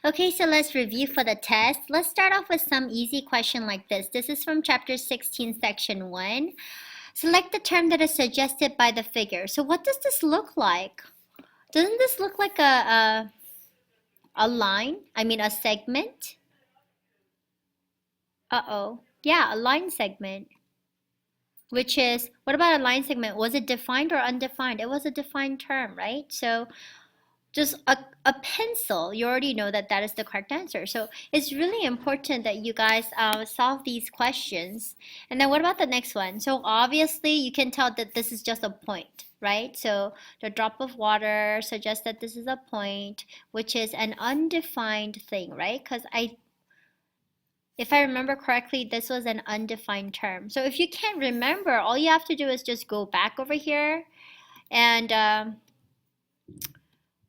Okay, so let's review for the test. Let's start off with some easy question like this. This is from chapter 16, section 1. Select the term that is suggested by the figure. So what does this look like? Doesn't this look like a line? I mean a segment? Uh-oh. Yeah, a line segment. Which is, what about a line segment? Was it defined or undefined? It was a defined term, right? So just a pencil, you already know that that is the correct answer. So it's really important that you guys solve these questions. And then what about the next one? So obviously you can tell that this is just a point, right? So the drop of water suggests that this is a point, which is an undefined thing, right? Because if I remember correctly, this was an undefined term. So if you can't remember, all you have to do is just go back over here and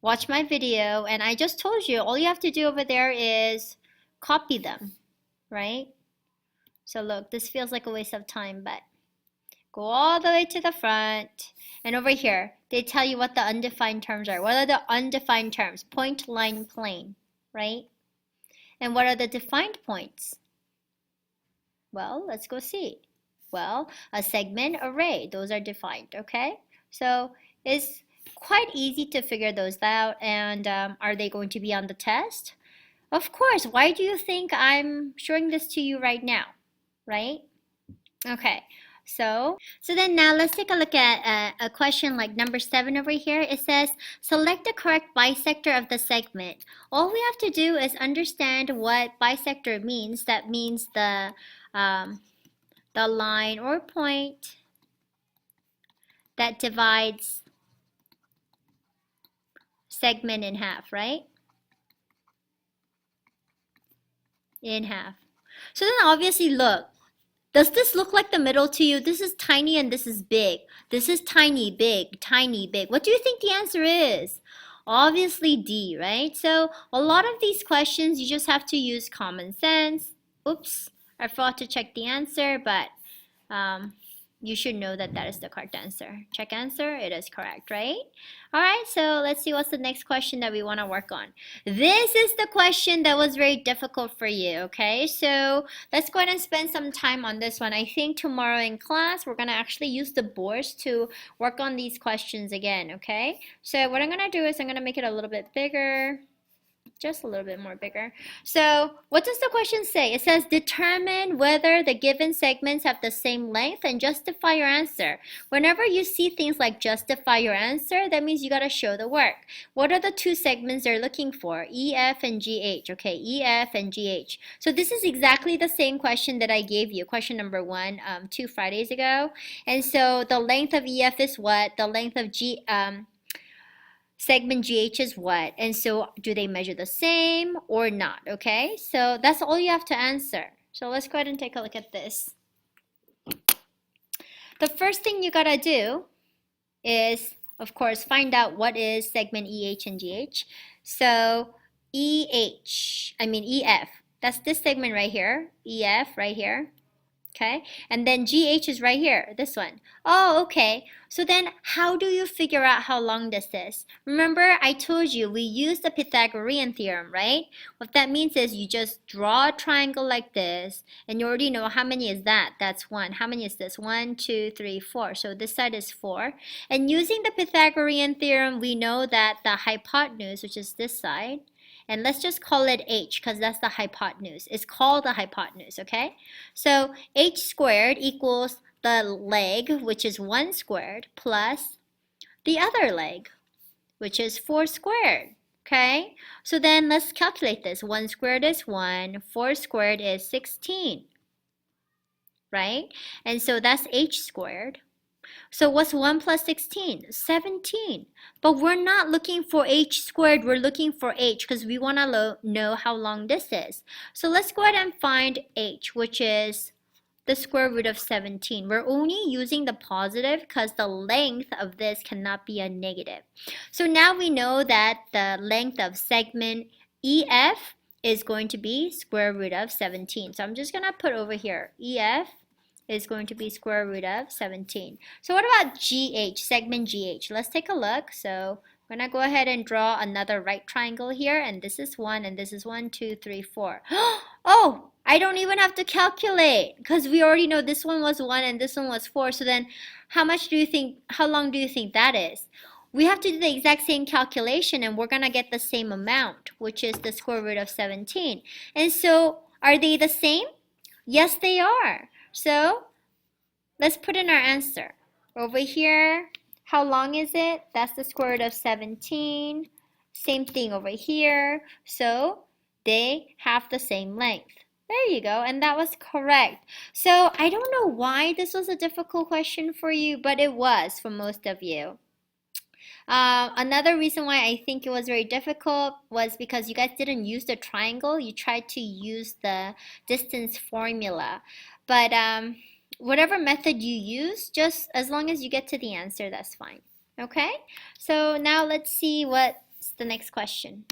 watch my video. And I just told you, all you have to do over there is copy them, right? So look, this feels like a waste of time, but go all the way to the front. And over here, they tell you what the undefined terms are. What are the undefined terms? Point, line, plane, right? And what are the defined points? Well, let's go see. Well, a segment, array, those are defined, okay? So it's quite easy to figure those out. And are they going to be on the test? Of course. Why do you think I'm showing this to you right now, right? Okay. So then now let's take a look at a question like number 7 over here. It says, select the correct bisector of the segment. All we have to do is understand what bisector means. That means the line or point that divides segment in half, right? In half. So then obviously look, does this look like the middle to you? This is tiny and this is big. This is tiny, big, tiny, big. What do you think the answer is? Obviously D, right? So a lot of these questions, you just have to use common sense. Oops, I forgot to check the answer, but you should know that that is the correct answer. Check answer, it is correct, right? All right, so let's see what's the next question that we want to work on. This is the question that was very difficult for you, okay? So let's go ahead and spend some time on this one. I think tomorrow in class, we're going to actually use the boards to work on these questions again, okay? So what I'm going to do is I'm going to make it a little bit bigger. Just a little bit more bigger. So what does the question say? It says determine whether the given segments have the same length and justify your answer. Whenever you see things like justify your answer, that means you got to show the work. What are the two segments they're looking for? EF and GH. Okay, EF and GH. So this is exactly the same question that I gave you, question number 1, 2 Fridays ago. And so the length of EF is what? The length of segment GH is what? And so do they measure the same or not? Okay, so that's all you have to answer. So let's go ahead and take a look at this. The first thing you gotta do is, of course, find out what is segment EH and GH. So EF, that's this segment right here, EF right here. Okay, and then GH is right here, this one. Oh, okay. So then how do you figure out how long this is? Remember, I told you we use the Pythagorean theorem, right? What that means is you just draw a triangle like this, and you already know how many is that? That's 1. How many is this? 1, 2, 3, 4. So this side is 4. And using the Pythagorean theorem, we know that the hypotenuse, which is this side, and let's just call it h because that's the hypotenuse. It's called the hypotenuse, okay? So h squared equals the leg, which is 1 squared, plus the other leg, which is 4 squared, okay? So then let's calculate this. 1 squared is 1, 4 squared is 16, right? And so that's h squared. So what's 1 plus 16? 17. But we're not looking for h squared, we're looking for h because we want to know how long this is. So let's go ahead and find h, which is the square root of 17. We're only using the positive because the length of this cannot be a negative. So now we know that the length of segment EF is going to be square root of 17. So I'm just going to put over here EF is going to be square root of 17. So what about GH, segment GH? Let's take a look. So We're gonna go ahead and draw another right triangle here, and this is 1, and this is 1, 2, 3, 4. Oh, I don't even have to calculate because we already know this one was 1 and this one was 4. So then how long do you think that is? We have to do the exact same calculation, and we're gonna get the same amount, which is the square root of 17. And so are they the same? Yes, they are. So let's put in our answer. Over here, how long is it? That's the square root of 17. Same thing over here. So they have the same length. There you go, and that was correct. So I don't know why this was a difficult question for you, but it was for most of you. Another reason why I think it was very difficult was because you guys didn't use the triangle. You tried to use the distance formula. But whatever method you use, just as long as you get to the answer, that's fine. Okay? So now let's see what's the next question.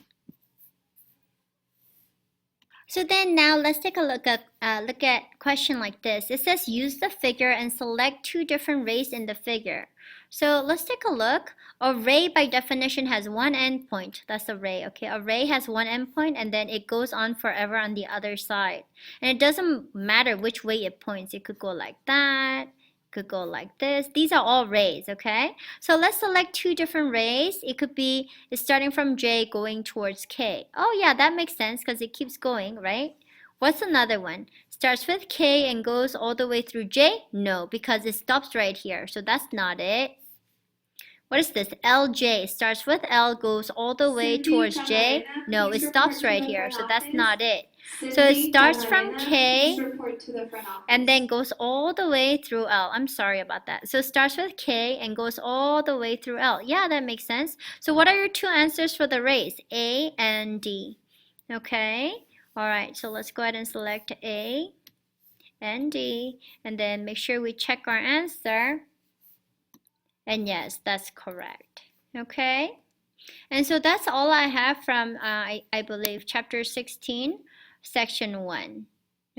So then now let's take a look at question like this. It says use the figure and select two different rays in the figure. So let's take a look. A ray by definition has one endpoint. That's a ray, okay? A ray has one endpoint and then it goes on forever on the other side. And it doesn't matter which way it points. It could go like that. Could go like this. These are all rays, okay? So let's select two different rays. It could be it's starting from J going towards K. Oh yeah, that makes sense because it keeps going, right? What's another one? Starts with K and goes all the way through J? No, because it stops right here. So that's not it. What is this? LJ starts with L, goes all the way towards J. No, it stops right here. So that's not it. So it starts from K and then goes all the way through L. I'm sorry about that. So it starts with K and goes all the way through L. Yeah, that makes sense. So what are your two answers for the rays? A and D. Okay. All right. So let's go ahead and select A and D. And then make sure we check our answer. And yes, that's correct. Okay. And so that's all I have from, I believe, chapter 16, section 1.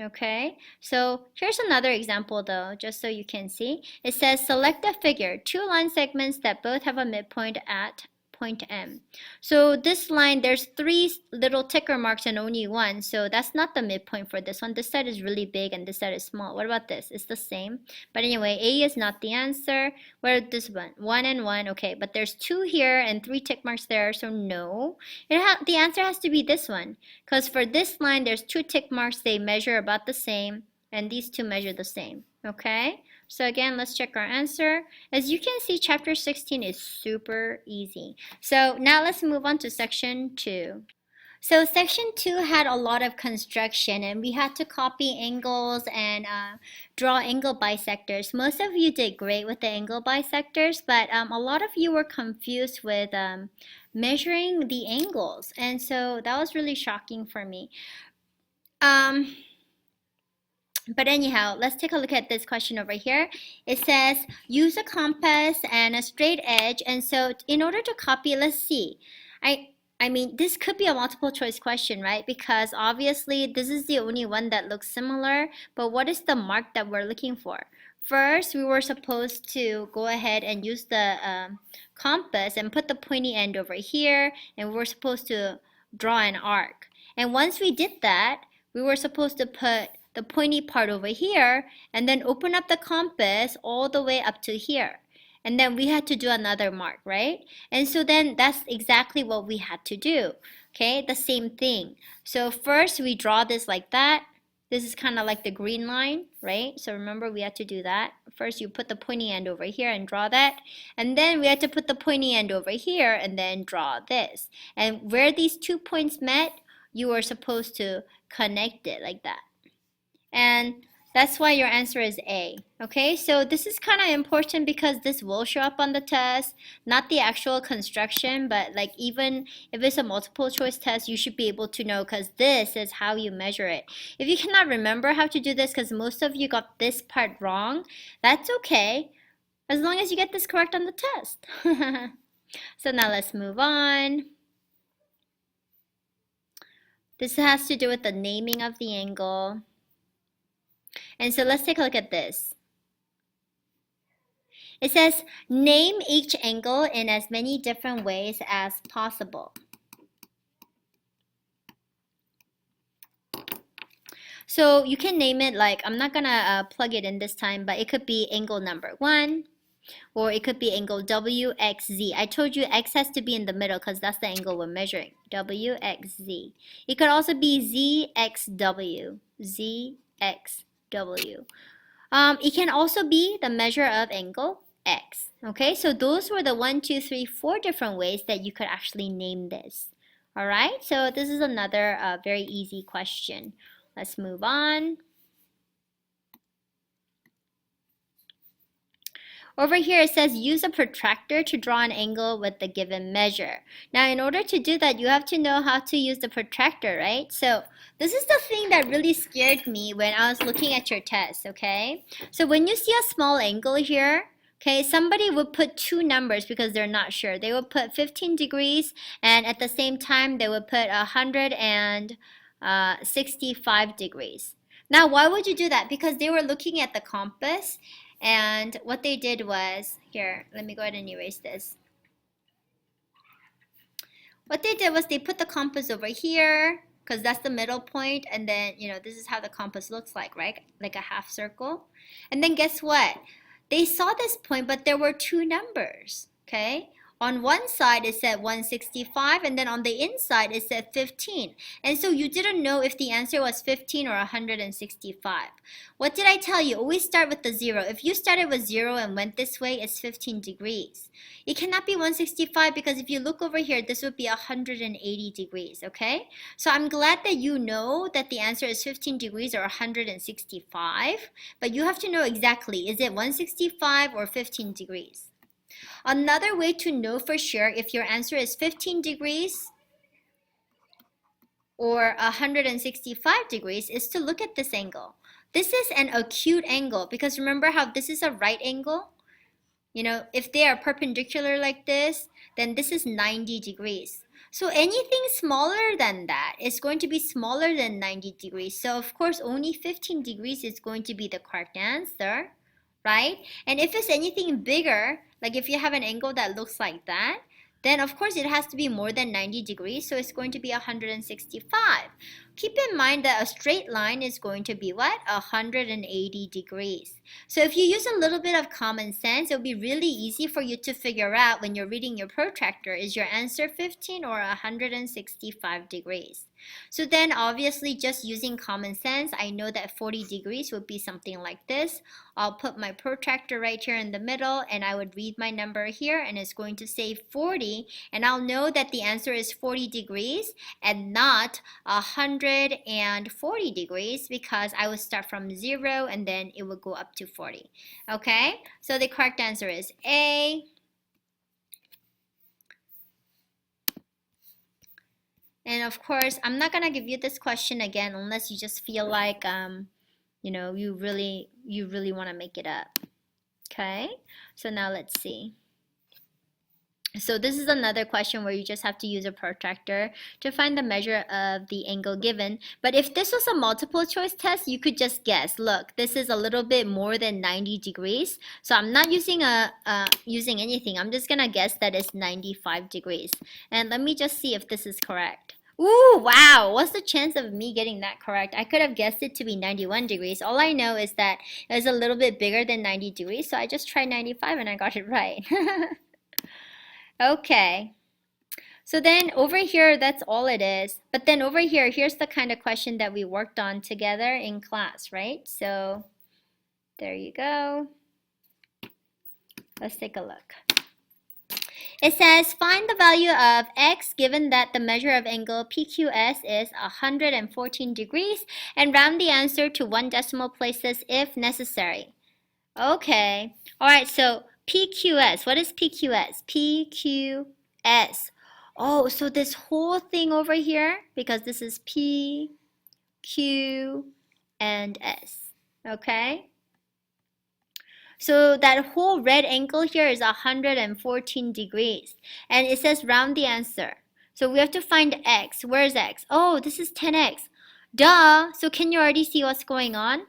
Okay, so here's another example though, just so you can see. It says select a figure, two line segments that both have a midpoint at point M. So this line, there's three little ticker marks and only one, so that's not the midpoint for this one. This side is really big and this side is small. What about this? It's the same. But anyway, A is not the answer. What about this one? 1 and 1, okay, but there's 2 here and 3 tick marks there, so no. The answer has to be this one, because for this line, there's 2 tick marks. They measure about the same, and these two measure the same, okay? So again, let's check our answer. As you can see, chapter 16 is super easy. So now let's move on to section 2. So section 2 had a lot of construction, and we had to copy angles and draw angle bisectors. Most of you did great with the angle bisectors, but a lot of you were confused with measuring the angles, and so that was really shocking for me. But anyhow, let's take a look at this question over here. It says, use a compass and a straight edge. And so in order to copy, let's see. I mean, this could be a multiple choice question, right? Because obviously this is the only one that looks similar. But what is the mark that we're looking for? First, we were supposed to go ahead and use the compass and put the pointy end over here. And we were supposed to draw an arc. And once we did that, we were supposed to put the pointy part over here and then open up the compass all the way up to here. And then we had to do another mark, right? And so then that's exactly what we had to do. Okay, the same thing. So first we draw this like that. This is kind of like the green line, right? So remember we had to do that. First you put the pointy end over here and draw that. And then we had to put the pointy end over here and then draw this. And where these 2 points met, you were supposed to connect it like that. And that's why your answer is A. Okay, so this is kind of important because this will show up on the test, not the actual construction, but like even if it's a multiple choice test, you should be able to know because this is how you measure it. If you cannot remember how to do this because most of you got this part wrong, that's okay, as long as you get this correct on the test. So now let's move on. This has to do with the naming of the angle. And so let's take a look at this. It says, name each angle in as many different ways as possible. So you can name it like, I'm not gonna plug it in this time, but it could be angle number 1, or it could be angle WXZ. I told you X has to be in the middle because that's the angle we're measuring. WXZ. It could also be ZXW. ZXW. It can also be the measure of angle X. Okay, so those were the 1, 2, 3, 4 different ways that you could actually name this. All right, so this is another very easy question. Let's move on. Over here it says use a protractor to draw an angle with the given measure. Now in order to do that, you have to know how to use the protractor, right? So this is the thing that really scared me when I was looking at your test, okay? So when you see a small angle here, okay, somebody would put 2 numbers because they're not sure. They would put 15 degrees and at the same time they would put 165 degrees. Now why would you do that? Because they were looking at the compass. And what they did was, here, let me go ahead and erase this. What they did was they put the compass over here, because that's the middle point, and then, you know, this is how the compass looks like, right? Like a half circle. And then guess what? They saw this point, but there were 2 numbers, okay? On one side it said 165 and then on the inside it said 15. And so you didn't know if the answer was 15 or 165. What did I tell you? Always start with the 0. If you started with 0 and went this way, it's 15 degrees. It cannot be 165 because if you look over here, this would be 180 degrees, okay? So I'm glad that you know that the answer is 15 degrees or 165, but you have to know exactly, is it 165 or 15 degrees? Another way to know for sure if your answer is 15 degrees or 165 degrees is to look at this angle. This is an acute angle because remember how this is a right angle? You know, if they are perpendicular like this, then this is 90 degrees. So anything smaller than that is going to be smaller than 90 degrees. So of course only 15 degrees is going to be the correct answer, right? And if it's anything bigger, like if you have an angle that looks like that, then of course it has to be more than 90 degrees, so it's going to be 165. Keep in mind that a straight line is going to be what? 180 degrees. So if you use a little bit of common sense, it'll be really easy for you to figure out when you're reading your protractor, is your answer 15 or 165 degrees? So then obviously just using common sense, I know that 40 degrees would be something like this. I'll put my protractor right here in the middle and I would read my number here and it's going to say 40 and I'll know that the answer is 40 degrees and not 140 degrees because I would start from 0 and then it would go up to 40. Okay, so the correct answer is A. And of course, I'm not gonna give you this question again unless you just feel like, you know, you really want to make it up. Okay, so now let's see. So this is another question where you just have to use a protractor to find the measure of the angle given. But if this was a multiple choice test, you could just guess. Look, this is a little bit more than 90 degrees. So I'm not using using anything. I'm just gonna guess that it's 95 degrees. And let me just see if this is correct. Ooh, wow, what's the chance of me getting that correct? I could have guessed it to be 91 degrees. All I know is that it's a little bit bigger than 90 degrees, so I just tried 95 and I got it right. Okay, so then over here, that's all it is. But then over here, here's the kind of question that we worked on together in class, right? So there you go. Let's take a look. It says, find the value of x given that the measure of angle PQS is 114 degrees and round the answer to 1 decimal places if necessary. Okay, all right, so PQS, what is PQS? PQS. Oh, so this whole thing over here, because this is P, Q, and S, okay? So that whole red angle here is 114 degrees. And it says round the answer. So we have to find x. Where's x? Oh, this is 10x. Duh! So can you already see what's going on?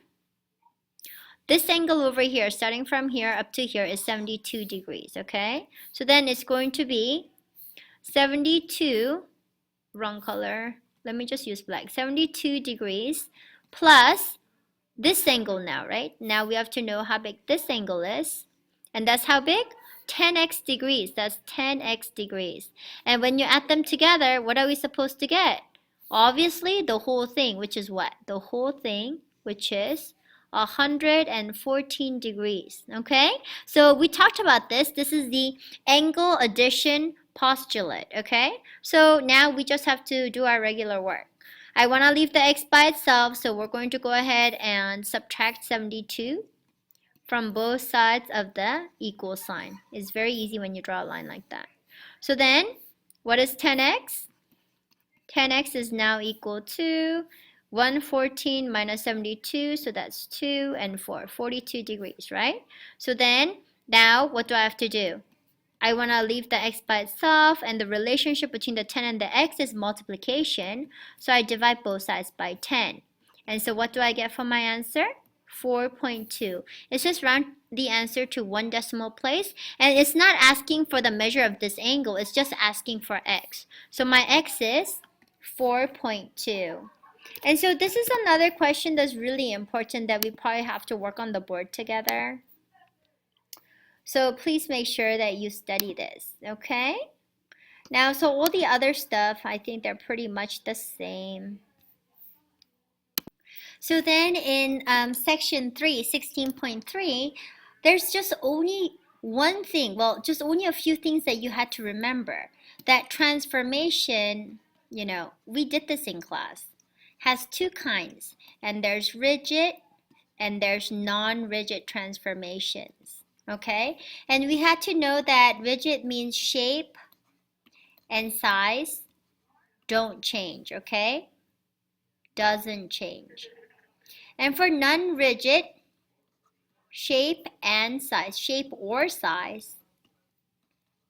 this angle over here, starting from here up to here, is 72 degrees, okay? So then it's going to be 72, wrong color, let me just use black, 72 degrees plus this angle now, right? Now we have to know how big this angle is. And that's how big? 10x degrees. That's 10x degrees. And when you add them together, what are we supposed to get? Obviously, the whole thing, which is what? The whole thing, which is 114 degrees. Okay? So we talked about this. This is the angle addition postulate. Okay? So now we just have to do our regular work. I want to leave the x by itself, so we're going to go ahead and subtract 72 from both sides of the equal sign. It's very easy when you draw a line like that. So then, what is 10x? 10x is now equal to 114 minus 72, so that's 2 and 4, 42 degrees, right? So then, now what do I have to do? I want to leave the x by itself, and the relationship between the 10 and the x is multiplication, so I divide both sides by 10. And so what do I get for my answer? 4.2. It's just round the answer to one decimal place, and it's not asking for the measure of this angle, it's just asking for x. So my x is 4.2. And so this is another question that's really important that we probably have to work on the board together. So please make sure that you study this, okay? Now, so all the other stuff, I think they're pretty much the same. So then in section 3, 16.3, there's just only one thing, well, just only a few things that you had to remember. That transformation, you know, we did this in class, has two kinds, and there's rigid and there's non-rigid transformations. Okay, and we had to know that rigid means shape and size don't change, okay? Doesn't change. And for non-rigid, shape and size, shape or size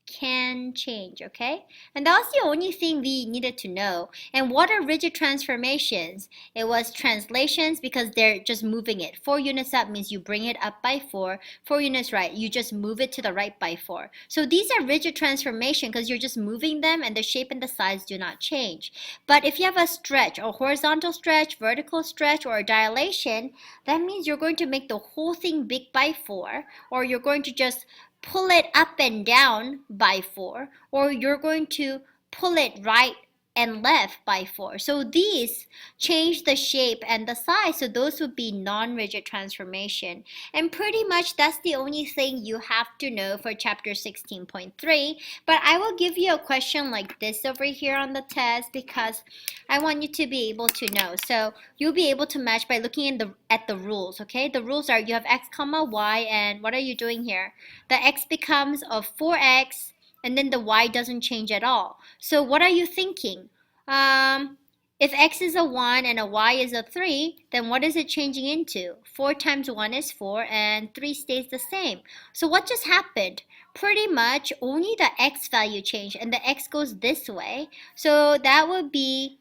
can change, okay? And that was the only thing we needed to know. And what are rigid transformations? It was translations because they're just moving it. 4 units up means you bring it up by 4. 4 units right, you just move it to the right by 4. So these are rigid transformation because you're just moving them and the shape and the size do not change. But if you have a stretch, a horizontal stretch, vertical stretch, or a dilation, that means you're going to make the whole thing big by 4, or you're going to just pull it up and down by 4, or you're going to pull it right and left by 4. So these change the shape and the size, so those would be non-rigid transformation. And pretty much that's the only thing you have to know for chapter 16.3. But I will give you a question like this over here on the test because I want you to be able to know. So you'll be able to match by looking at the rules, okay? The rules are you have x comma y, and what are you doing here? The x becomes of 4x, and then the y doesn't change at all. So what are you thinking? If x is a 1 and a y is a 3, then what is it changing into? 4 times 1 is 4 and 3 stays the same. So what just happened? Pretty much only the x value changed, and the x goes this way. So that would be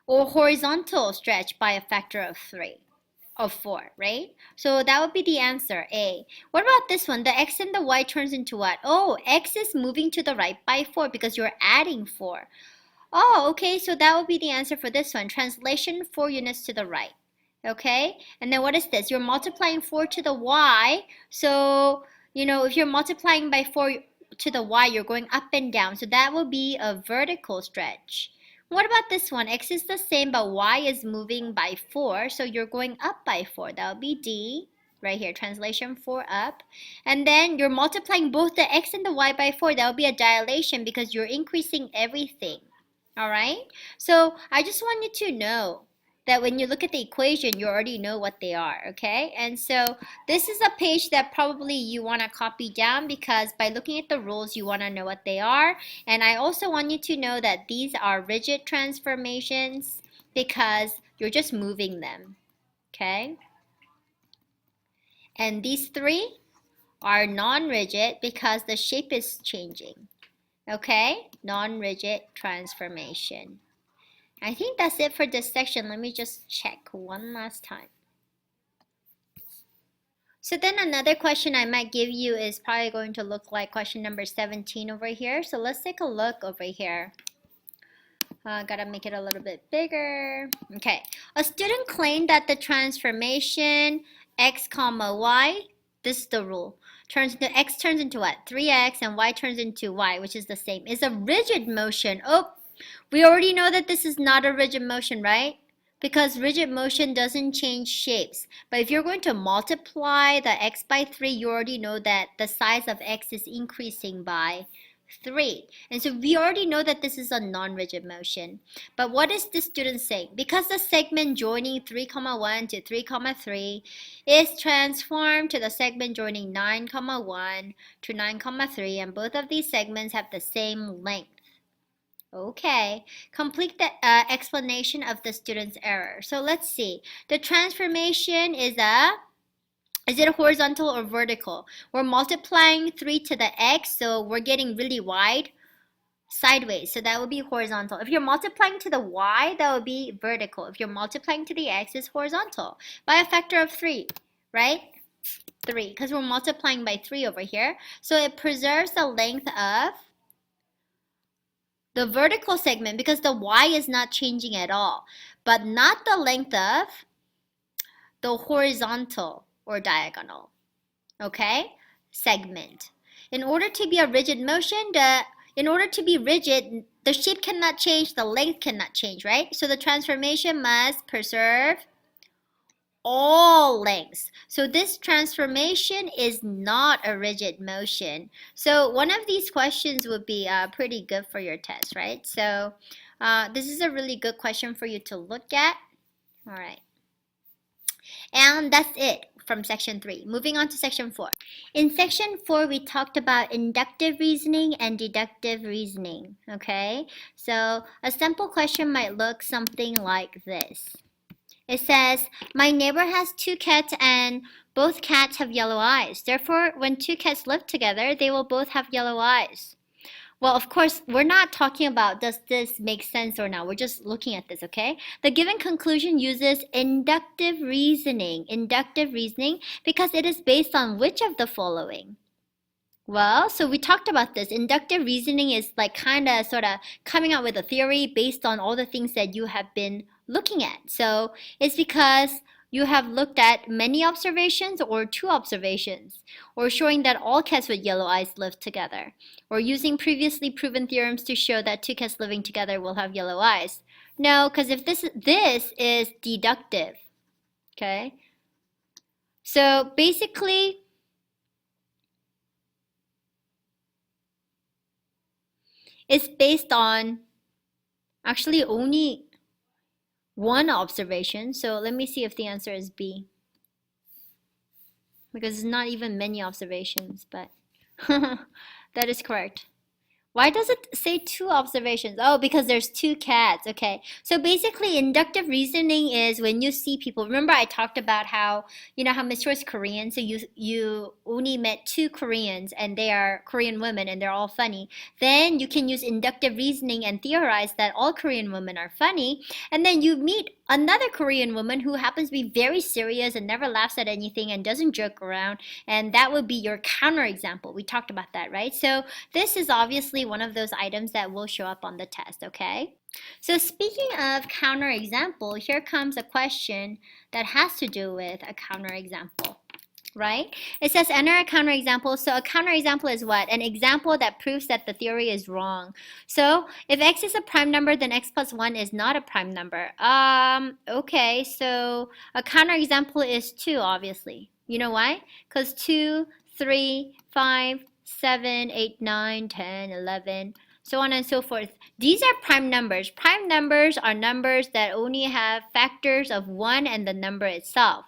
a horizontal stretch by a factor of 3. Of 4, right? So that would be the answer, A. What about this one? The x and the y turns into what? Oh, x is moving to the right by 4 because you're adding 4. Oh, okay, so that would be the answer for this one. Translation, 4 units to the right. Okay, and then what is this? You're multiplying 4 to the y. So, you know, if you're multiplying by 4 to the y, you're going up and down. So that will be a vertical stretch. What about this one? X is the same, but y is moving by 4, so you're going up by 4. That would be D, right here, translation 4 up. And then you're multiplying both the x and the y by 4. That would be a dilation because you're increasing everything, all right? So I just want you to know that when you look at the equation, you already know what they are, okay? And so this is a page that probably you want to copy down because by looking at the rules, you want to know what they are. And I also want you to know that these are rigid transformations because you're just moving them, okay? And these 3 are non-rigid because the shape is changing, okay? Non-rigid transformation. I think that's it for this section. Let me just check one last time. So then another question I might give you is probably going to look like question number 17 over here. So let's take a look over here. Gotta make it a little bit bigger. Okay, a student claimed that the transformation x comma y, this is the rule, turns into x turns into what? 3x, and y turns into y, which is the same, is a rigid motion. Oh, we already know that this is not a rigid motion, right? Because rigid motion doesn't change shapes. But if you're going to multiply the x by 3, you already know that the size of x is increasing by 3. And so we already know that this is a non-rigid motion. But what is the student saying? Because the segment joining 3, 1 to 3, 3 is transformed to the segment joining 9, 1 to 9, 3, and both of these segments have the same length. Okay, complete the explanation of the student's error. So let's see. The transformation is it horizontal or vertical? We're multiplying 3 to the x, so we're getting really wide sideways. So that would be horizontal. If you're multiplying to the y, that would be vertical. If you're multiplying to the x, it's horizontal by a factor of 3, right? 3, because we're multiplying by 3 over here. So it preserves the length of the vertical segment because the y is not changing at all, but not the length of the horizontal or diagonal, okay, segment. In order to be a rigid motion, in order to be rigid, the shape cannot change, the length cannot change, right? So the transformation must preserve all lengths. So this transformation is not a rigid motion. So one of these questions would be pretty good for your test, right? So this is a really good question for you to look at. All right. And that's it from section 3. Moving on to section 4. In section 4, we talked about inductive reasoning and deductive reasoning, okay? So a simple question might look something like this. It says, my neighbor has 2 cats and both cats have yellow eyes. Therefore, when 2 cats live together, they will both have yellow eyes. Well, of course, we're not talking about does this make sense or not. We're just looking at this, okay? The given conclusion uses inductive reasoning because it is based on which of the following? Well, so we talked about this. Inductive reasoning is like kind of sort of coming up with a theory based on all the things that you have been looking at. So it's because you have looked at many observations or 2 observations, or showing that all cats with yellow eyes live together, or using previously proven theorems to show that 2 cats living together will have yellow eyes. No, because if this is deductive, okay? So basically, it's based on actually only one observation. So let me see if the answer is B. Because it's not even many observations, but that is correct. Why does it say 2 observations? Oh, because there's 2 cats. Okay. So basically, inductive reasoning is when you see people. Remember I talked about how, you know, how Miss Choi is Korean. So you only met 2 Koreans and they are Korean women and they're all funny. Then you can use inductive reasoning and theorize that all Korean women are funny. And then you meet another Korean woman who happens to be very serious and never laughs at anything and doesn't joke around. And that would be your counterexample. We talked about that, right? So this is obviously one of those items that will show up on the test, okay? So speaking of counterexample, here comes a question that has to do with a counterexample, right? It says enter a counterexample. So a counterexample is what? An example that proves that the theory is wrong. So if x is a prime number, then x plus 1 is not a prime number. Okay, so a counterexample is 2, obviously. You know why? Because 2, 3, 5, 7, 8, 9, 10, 11, so on and so forth. These are prime numbers. Prime numbers are numbers that only have factors of 1 and the number itself.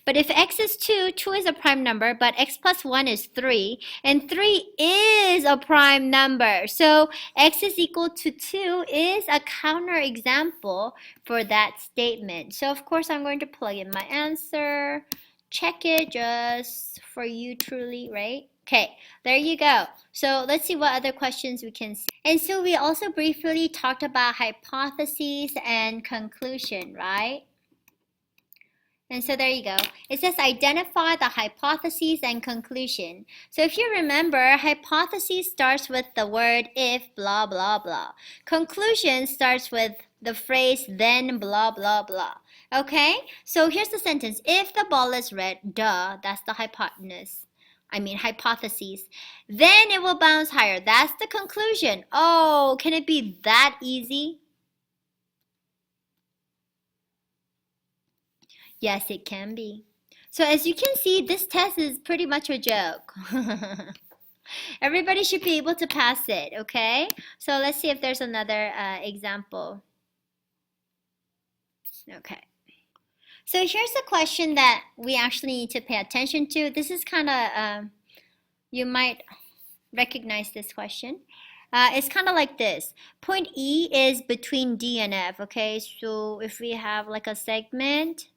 But if x is 2, 2 is a prime number, but x plus 1 is 3, and 3 is a prime number. So x is equal to 2 is a counterexample for that statement. So of course I'm going to plug in my answer, check it just for you truly, right? Okay, there you go. So let's see what other questions we can see. And so we also briefly talked about hypotheses and conclusion, right? And so there you go. It says identify the hypotheses and conclusion. So if you remember, hypothesis starts with the word if blah blah blah. Conclusion starts with the phrase then blah blah blah. Okay? So here's the sentence. If the ball is red, duh, that's the hypotenuse. Hypotheses. Then it will bounce higher. That's the conclusion. Oh, can it be that easy? Yes, it can be. So as you can see, this test is pretty much a joke. Everybody should be able to pass it, okay? So let's see if there's another example. Okay. So here's a question that we actually need to pay attention to. This is kind of, you might recognize this question. It's kind of like this. Point E is between D and F, okay? So if we have like a segment,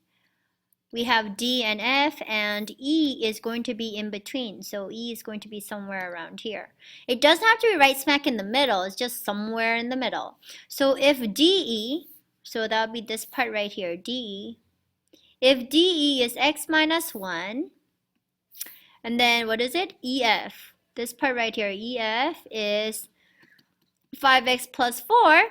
we have D and F, and E is going to be in between. So E is going to be somewhere around here. It doesn't have to be right smack in the middle. It's just somewhere in the middle. So if DE, so that would be this part right here, DE. If DE is x minus 1, and then what is it? EF. This part right here, EF is 5x plus 4.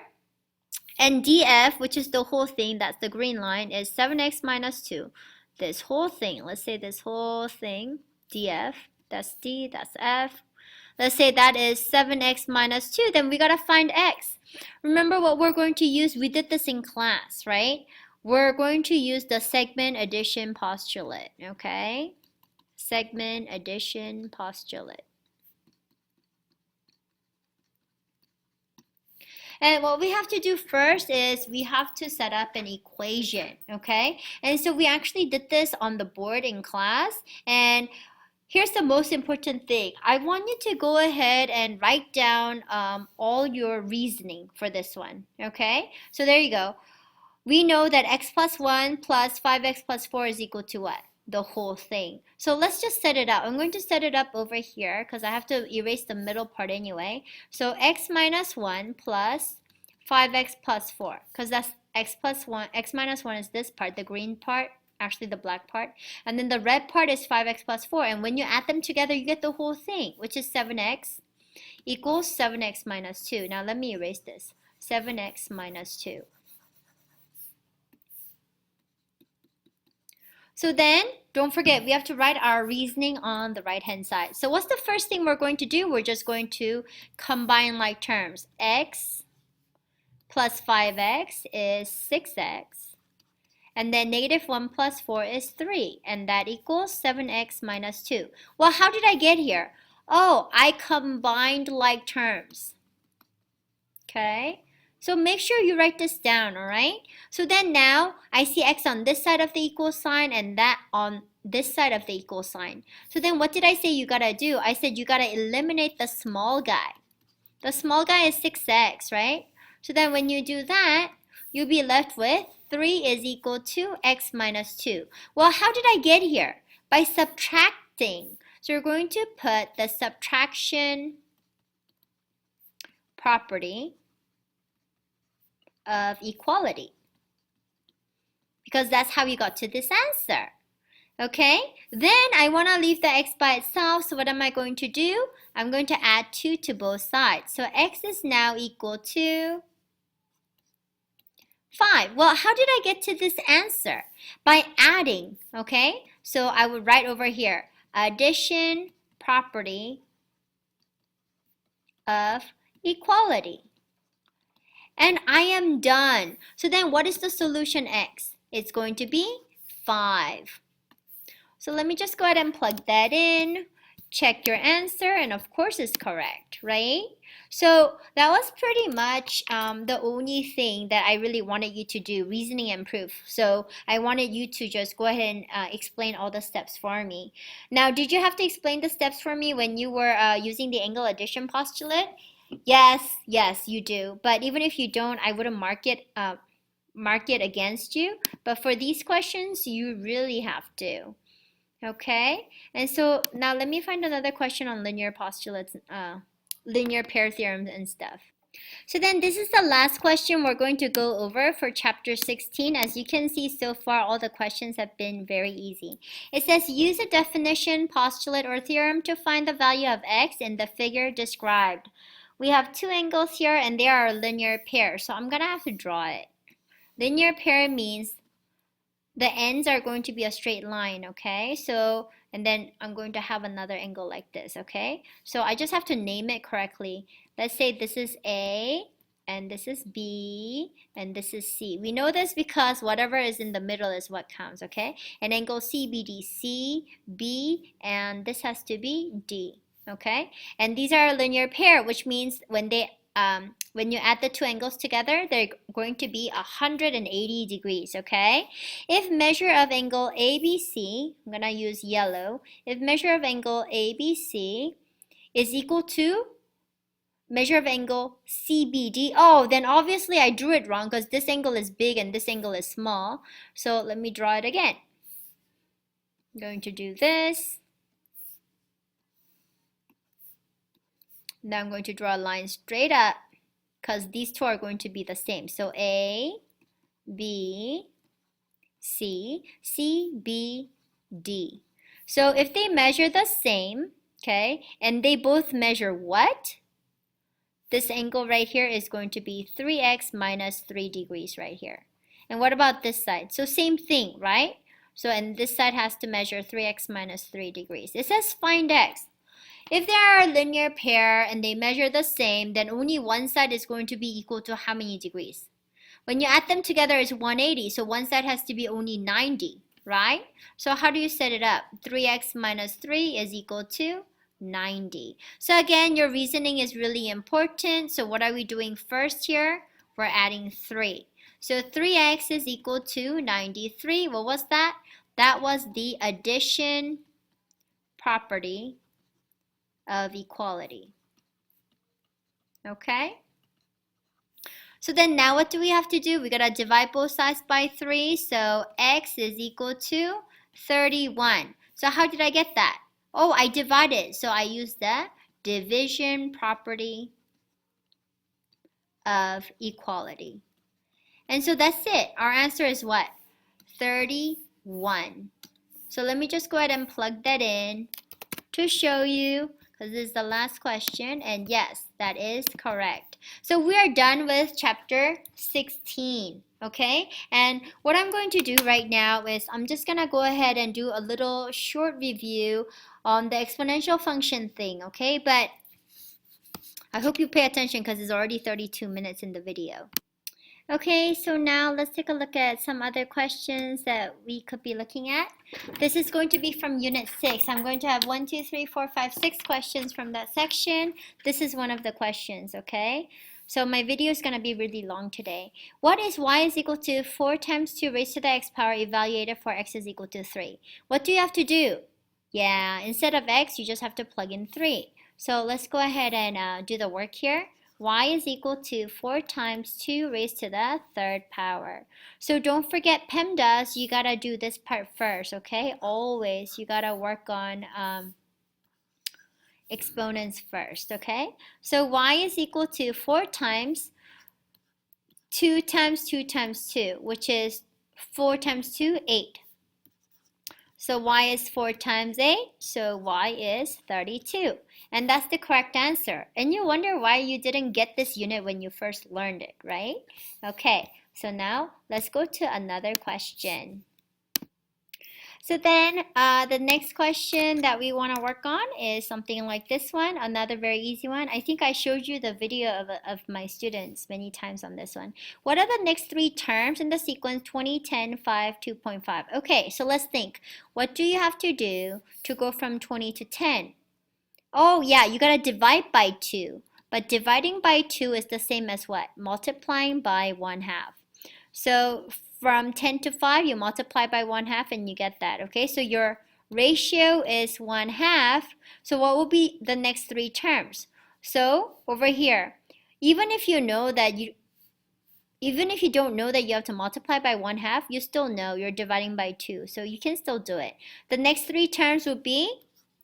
And DF, which is the whole thing, that's the green line, is 7x minus 2. This whole thing, let's say this whole thing, DF, that's D, that's F. Let's say that is 7x minus 2, then we gotta find x. Remember what we're going to use? We did this in class, right? We're going to use the segment addition postulate, okay? Segment addition postulate. And what we have to do first is we have to set up an equation, okay? And so we actually did this on the board in class. And here's the most important thing. I want you to go ahead and write down all your reasoning for this one, okay? So there you go. We know that x plus 1 plus 5x plus 4 is equal to what? The whole thing. So let's just set it up. I'm going to set it up over here because I have to erase the middle part anyway. So x minus 1 plus 5x plus 4, because that's x plus 1. X minus 1 is this part, the green part, actually the black part. And then the red part is 5x plus 4. And when you add them together, you get the whole thing, which is 7x equals 7x minus 2. Now let me erase this. 7x minus 2. So then, don't forget, we have to write our reasoning on the right-hand side. So what's the first thing we're going to do? We're just going to combine like terms. X plus 5x is 6x. And then negative 1 plus 4 is 3. And that equals 7x minus 2. Well, how did I get here? Oh, I combined like terms. Okay? So make sure you write this down, all right? So then now I see x on this side of the equal sign and that on this side of the equal sign. So then what did I say you gotta do? I said you gotta eliminate the small guy. The small guy is 6x, right? So then when you do that, you'll be left with 3 is equal to x minus 2. Well, how did I get here? By subtracting. So you're going to put the subtraction property of equality, because that's how you got to this answer. Okay, then I want to leave the x by itself, so what am I going to do? I'm going to add 2 to both sides. So x is now equal to 5. Well, how did I get to this answer? By adding, okay? So I would write over here, addition property of equality. And I am done. So then what is the solution x? It's going to be 5. So let me just go ahead and plug that in. Check your answer, and of course it's correct, right? So that was pretty much the only thing that I really wanted you to do, reasoning and proof. So I wanted you to just go ahead and explain all the steps for me. Now, did you have to explain the steps for me when you were using the angle addition postulate? Yes, you do. But even if you don't, I wouldn't mark it against you. But for these questions, you really have to. Okay, and so now let me find another question on linear postulates, linear pair theorems and stuff. So then this is the last question we're going to go over for chapter 16. As you can see so far, all the questions have been very easy. It says use a definition, postulate, or theorem to find the value of x in the figure described. We have two angles here and they are a linear pair. So I'm going to have to draw it. Linear pair means the ends are going to be a straight line, okay? So, and then I'm going to have another angle like this, okay? So I just have to name it correctly. Let's say this is A, and this is B, and this is C. We know this because whatever is in the middle is what counts, okay? And angle CBD, C, B, and this has to be D, okay? And these are a linear pair, which means when you add the two angles together, they're going to be 180 degrees, okay? If measure of angle ABC, I'm going to use yellow, if measure of angle ABC is equal to measure of angle CBD, oh, then obviously I drew it wrong because this angle is big and this angle is small. So let me draw it again. I'm going to do this. Now I'm going to draw a line straight up because these two are going to be the same. So A, B, C, C, B, D. So if they measure the same, okay, and they both measure what? This angle right here is going to be 3x minus 3 degrees right here. And what about this side? So same thing, right? So and this side has to measure 3x minus 3 degrees. It says find x. If they are a linear pair and they measure the same, then only one side is going to be equal to how many degrees? When you add them together, it's 180, so one side has to be only 90, right? So how do you set it up? 3x minus 3 is equal to 90. So again, your reasoning is really important. So what are we doing first here? We're adding 3. So 3x is equal to 93. What was that? That was the addition property of equality. Okay? So then now what do we have to do? We gotta divide both sides by 3. So x is equal to 31. So how did I get that? Oh, I divided. So I used the division property of equality. And so that's it. Our answer is what? 31. So let me just go ahead and plug that in to show you, because this is the last question, and yes, that is correct. So we are done with chapter 16, okay? And what I'm going to do right now is I'm just gonna go ahead and do a little short review on the exponential function thing, okay? But I hope you pay attention because it's already 32 minutes in the video. Okay, so now let's take a look at some other questions that we could be looking at. This is going to be from Unit 6. I'm going to have 1, 2, 3, 4, 5, 6 questions from that section. This is one of the questions, okay? So my video is going to be really long today. What is y is equal to 4 times 2 raised to the x power evaluated for x is equal to 3? What do you have to do? Yeah, instead of x, you just have to plug in 3. So let's go ahead and do the work here. Y is equal to 4 times 2 raised to the third power. So don't forget PEMDAS, you gotta do this part first, okay? Always, you gotta work on exponents first, okay? So y is equal to 4 times 2 times 2 times 2, which is 4 times 2, 8. So y is 4 times 8, so y is 32. And that's the correct answer. And you wonder why you didn't get this unit when you first learned it, right? Okay, so now let's go to another question. So then the next question that we want to work on is something like this one, another very easy one. I think I showed you the video of my students many times on this one. What are the next 3 terms in the sequence 20, 10, 5, 2.5? Okay, so let's think. What do you have to do to go from 20 to 10? Oh yeah, you gotta divide by 2. But dividing by 2 is the same as what? Multiplying by 1/2. So from 10 to 5, you multiply by 1/2 and you get that, okay? So your ratio is 1/2. So what will be the next 3 terms? So over here, even if you don't know that you have to multiply by 1/2, you still know you're dividing by 2. So you can still do it. The next 3 terms will be,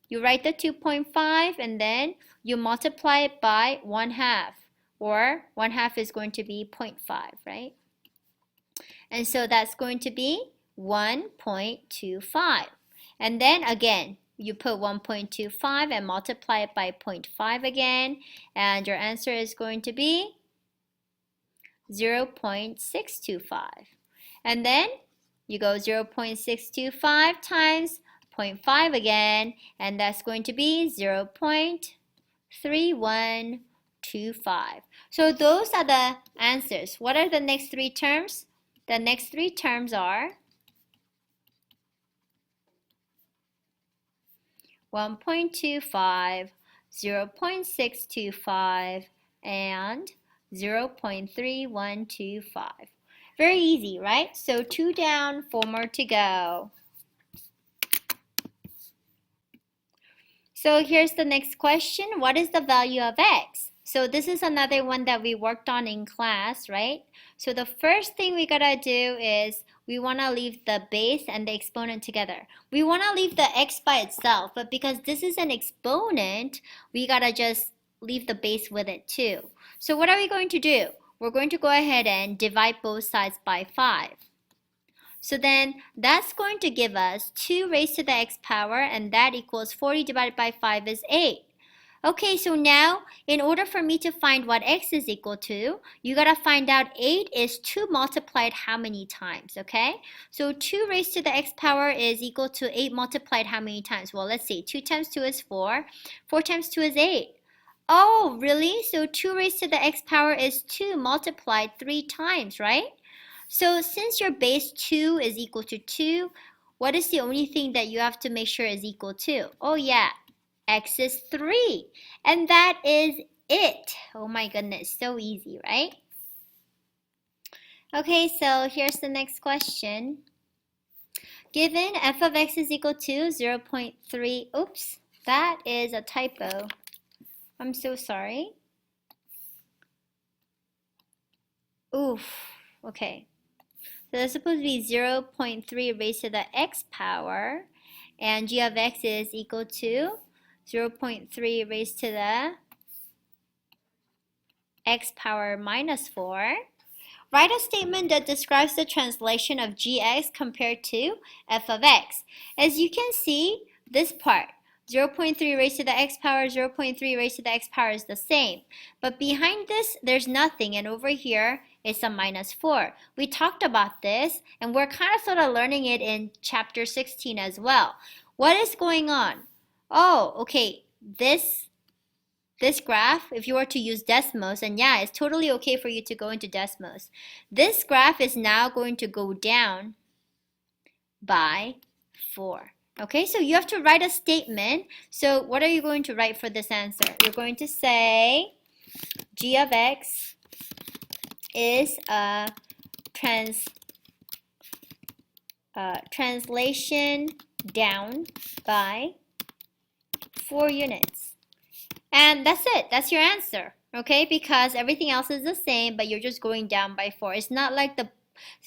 you write the 2.5 and then you multiply it by 1/2, or 1/2 is going to be 0.5, right? And so that's going to be 1.25. And then again, you put 1.25 and multiply it by 0.5 again, and your answer is going to be 0.625. And then you go 0.625 times 0.5 again, and that's going to be 0.3125. So those are the answers. What are the next three terms? The next three terms are 1.25, 0.625, and 0.3125. Very easy, right? So 2 down, 4 more to go. So here's the next question. What is the value of x? So this is another one that we worked on in class, right? So the first thing we gotta do is we wanna leave the base and the exponent together. We wanna leave the x by itself, but because this is an exponent, we gotta just leave the base with it too. So what are we going to do? We're going to go ahead and divide both sides by 5. So then that's going to give us 2 raised to the x power, and that equals 40 divided by 5 is 8. Okay, so now in order for me to find what x is equal to, you gotta find out 8 is 2 multiplied how many times, okay? So 2 raised to the x power is equal to 8 multiplied how many times? Well, let's see, 2 times 2 is 4, 4 times 2 is 8. Oh, really? So 2 raised to the x power is 2 multiplied 3 times, right? So since your base 2 is equal to 2, what is the only thing that you have to make sure is equal to? Oh yeah, x is 3. And that is it. Oh my goodness, so easy, right? Okay, so here's the next question. Given f of x is equal to 0.3, oops, that is a typo. I'm so sorry. Oof, okay. So that's supposed to be 0.3 raised to the x power, and g of x is equal to 0.3 raised to the x power minus 4. Write a statement that describes the translation of gx compared to f of x. As you can see, this part, 0.3 raised to the x power, 0.3 raised to the x power is the same. But behind this, there's nothing, and over here, it's a minus 4. We talked about this, and we're kind of sort of learning it in chapter 16 as well. What is going on? Oh, okay, this graph, if you were to use Desmos, and yeah, it's totally okay for you to go into Desmos. This graph is now going to go down by 4. Okay, so you have to write a statement. So what are you going to write for this answer? You're going to say g of x is a translation down by 4 units. And that's it. That's your answer. Okay, because everything else is the same, but you're just going down by 4. It's not like the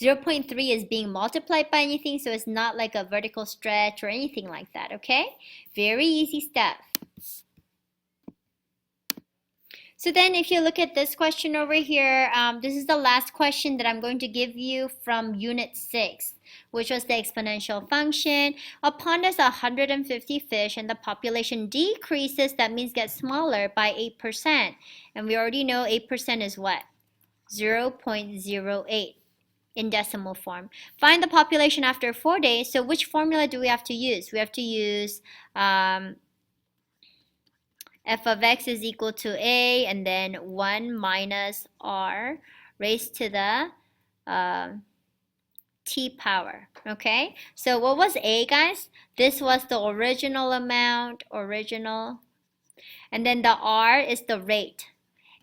0.3 is being multiplied by anything, so it's not like a vertical stretch or anything like that, okay? Very easy step. So then if you look at this question over here, this is the last question that I'm going to give you from Unit 6, which was the exponential function. A pond has 150 fish and the population decreases, that means gets smaller, by 8%. And we already know 8% is what? 0.08 in decimal form. Find the population after 4 days. So which formula do we have to use? We have to use f of x is equal to a, and then 1 minus r raised to the t power. Okay, so what was a, guys? This was the original amount, and then the r is the rate.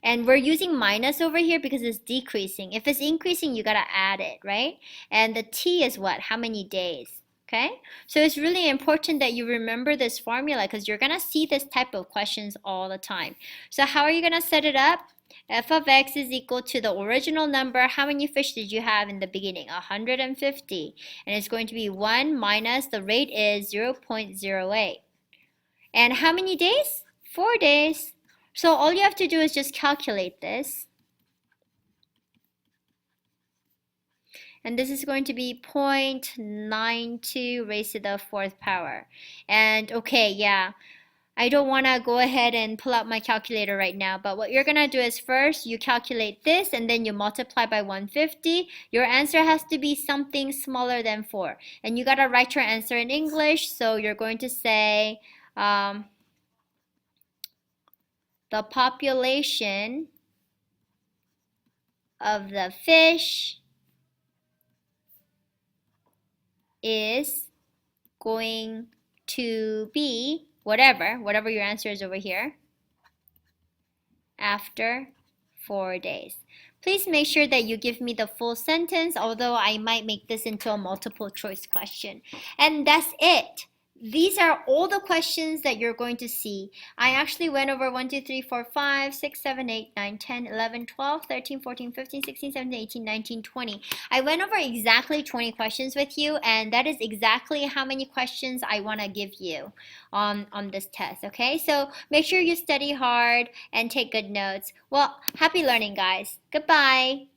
And we're using minus over here because it's decreasing. If it's increasing, you gotta add it, right? And the t is what? How many days? Okay, so it's really important that you remember this formula because you're gonna see this type of questions all the time. So how are you gonna set it up? F of x is equal to the original number. How many fish did you have in the beginning? 150. And it's going to be 1 minus the rate is 0.08. And how many days? 4 days. So all you have to do is just calculate this. And this is going to be 0.92 raised to the fourth power. And okay, yeah, I don't want to go ahead and pull out my calculator right now, but what you're going to do is first you calculate this and then you multiply by 150. Your answer has to be something smaller than 4. And you got to write your answer in English, so you're going to say the population of the fish is going to be whatever your answer is over here, after 4 days. Please make sure that you give me the full sentence, although I might make this into a multiple choice question. And that's it. These are all the questions that you're going to see. I actually went over 1, 2, 3, 4, 5, 6, 7, 8, 9, 10, 11, 12, 13, 14, 15, 16, 17, 18, 19, 20. I went over exactly 20 questions with you, and that is exactly how many questions I want to give you on this test, okay? So make sure you study hard and take good notes. Well, happy learning, guys. Goodbye.